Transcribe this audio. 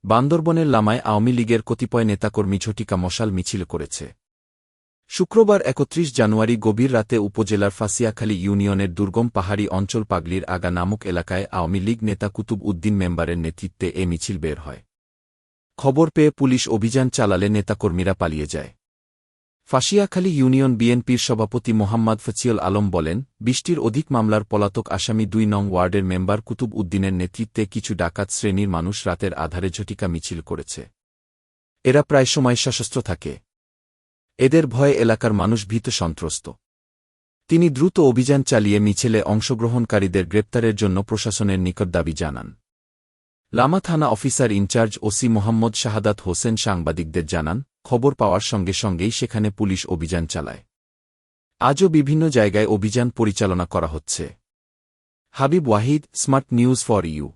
বান্দরবনের লামায় আওয়ামী লীগের কতিপয় নেতাকর্মী ঝটিকা মশাল মিছিল করেছে। শুক্রবার ৩১ জানুয়ারি গভীর রাতে উপজেলার ফাঁসিয়াখালী ইউনিয়নের দুর্গম পাহাড়ি অঞ্চল পাগলির আগা নামক এলাকায় আওয়ামী লীগ নেতা কুতুব উদ্দিন মেম্বারের নেতৃত্বে এ মিছিল বের হয়। খবর পেয়ে পুলিশ অভিযান চালালে নেতাকর্মীরা পালিয়ে যায়। ফাঁসিয়াখালী ইউনিয়ন বিএনপির সভাপতি মোহাম্মদ ফচিউল আলম বলেন, ২০টির অধিক মামলার পলাতক আসামি ২ নং ওয়ার্ডের মেম্বার কুতুব উদ্দিনের নেতৃত্বে কিছু ডাকাত শ্রেণীর মানুষ রাতের আধারে ঝটিকা মিছিল করেছে। এরা প্রায় সময় সশস্ত্র থাকে। এদের ভয়ে এলাকার মানুষ ভীত সন্ত্রস্ত। তিনি দ্রুত অভিযান চালিয়ে মিছিলে অংশগ্রহণকারীদের গ্রেপ্তারের জন্য প্রশাসনের নিকট দাবি জানান। লামা থানা officer in charge OC Mohammad Shahadat Hossain সাংবাদিকদের জানান, খবর পাওয়ার সঙ্গে সঙ্গেই সেখানে পুলিশ অভিযান চালায়। আজও বিভিন্ন জায়গায় অভিযান পরিচালনা করা হচ্ছে। Habib Wahid, smart news for you.